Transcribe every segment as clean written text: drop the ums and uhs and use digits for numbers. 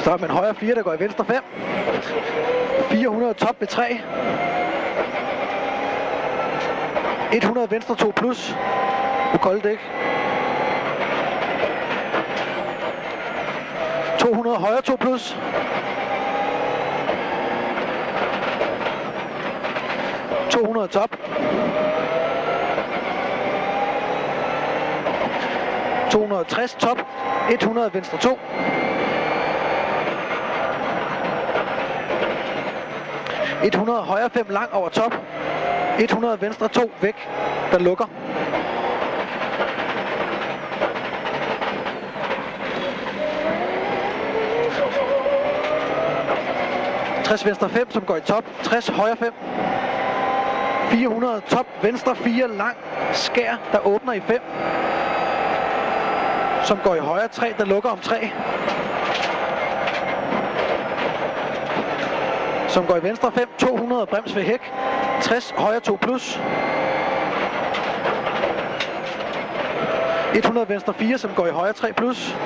Så med en højre 4, der går i venstre 5. 400 top ved 3. 100 venstre 2 plus. Koldt dæk. 200 højre 2 plus. 200 top. 260 top. 100 venstre 2. 100 højre 5 lang over top. 100 venstre 2 væk, der lukker. 60 venstre 5, som går i top. 60 højre 5. 400 top, venstre 4 lang, skær, der åbner i 5. Som går i højre 3, der lukker om 3. Som går i venstre 5, 200 brems ved hæk. 60 højre 2 plus. 100 venstre 4, som går i højre 3 plus.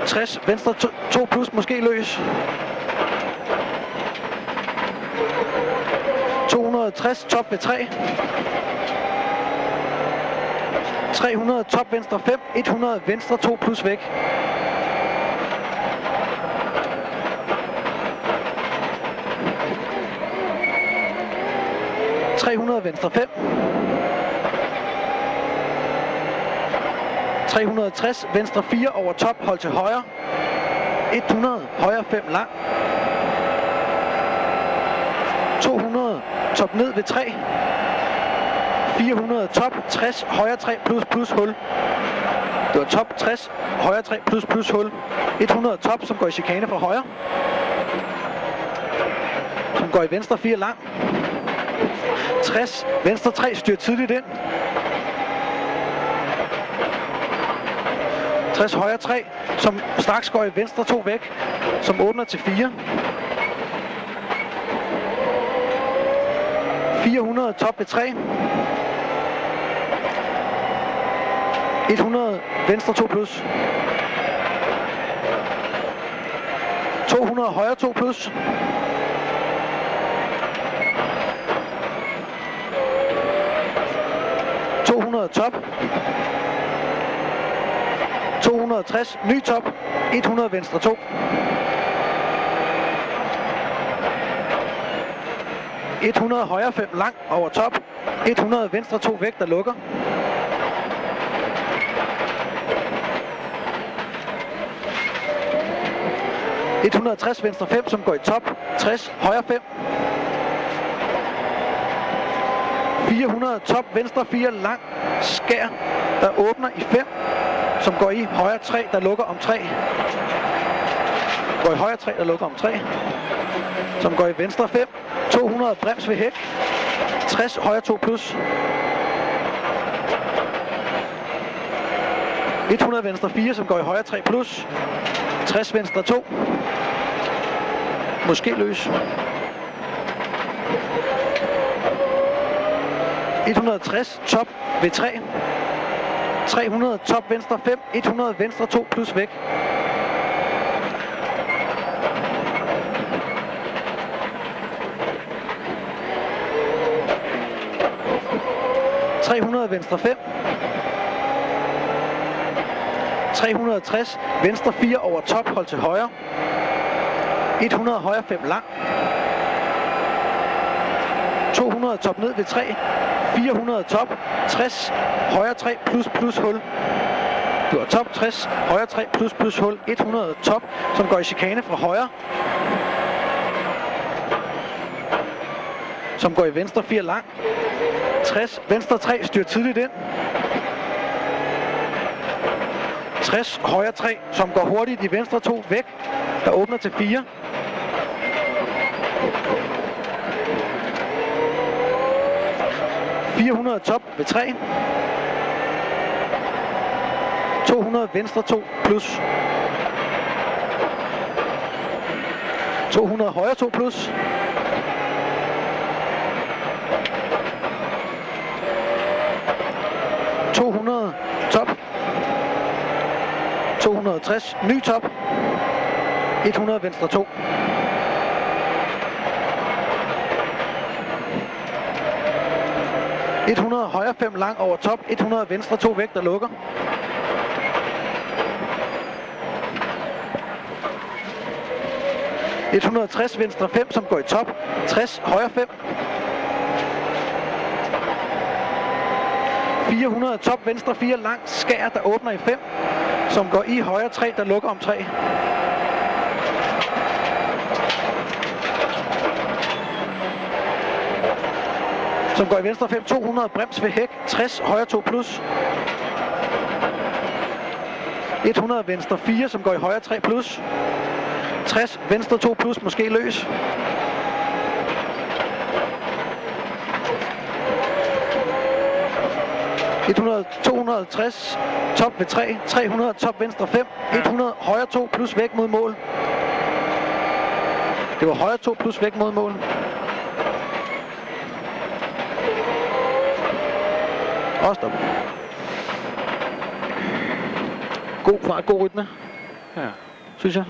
60 venstre 2 plus, måske løs. 260 top ved 3. 300 top venstre 5. 100 venstre 2 plus væk. 300 venstre 5. 360 venstre 4 over top, hold til højre. 100 højre 5 lang. 200 top ned ved 3. 400 top 60 højre 3 plus hul. Det var top 60 højre 3 plus hul. 100 top, som går i chikane fra højre. Som går i venstre 4 lang. 60 venstre 3 styr tidligt ind. 60 højre 3, som straks går i venstre 2 væk, som åbner til 4. 400 top ved 3. 100 venstre 2 plus. 200 højre 2 plus. 200 top. 260 ny top. 100 venstre 2. 100 højre 5 lang over top. 100 venstre 2 væk, der lukker. 160 venstre 5, som går i top. 60 højre 5. 400 top venstre 4 lang skær, der åbner i 5, som går i højre 3, der lukker om 3. Går i højre 3, der lukker om 3. Som går i venstre 5. 200 brems ved hæk. 60 højre 2 plus. 100 venstre 4, som går i højre 3 plus. 60 venstre 2. Måske løs. 160 top ved 3. 300 top venstre 5. 100 venstre 2 plus væk. 300 venstre 5. 360 venstre 4 over top, hold til højre. 100 højre 5 lang. 200 top ned ved 3. 400 top. 60 højre 3 plus hul. Du har top 60 højre 3 plus hul. 100 top, som går i chikane fra højre. Som går i venstre 4 lang. 60 venstre 3 styr tidligt ind. 60 højre 3, som går hurtigt i venstre 2 væk, der åbner til 4. 400 top ved 3. 200 venstre 2 plus. 200 højre 2 plus. 200 top. 260 ny top. 100 venstre 2. 100 højre 5 lang over top, 100 venstre 2 væk, der lukker. ...160 venstre 5, som går i top. 60 højre 5. 400 top venstre 4 lang skær, der åbner i 5, som går i højre 3, der lukker om 3. Som går i venstre 5, 200 brems ved hæk, 60 højre 2 plus. 100 venstre 4, som går i højre 3 plus. 60 venstre 2 plus, måske løs. ...100, 260, top ved 3, 300, top venstre 5, 100, højre 2 plus væk mod mål. Det var højre 2 plus væk mod mål. Og stop. God fart, god rytme. Ja. Synes jeg.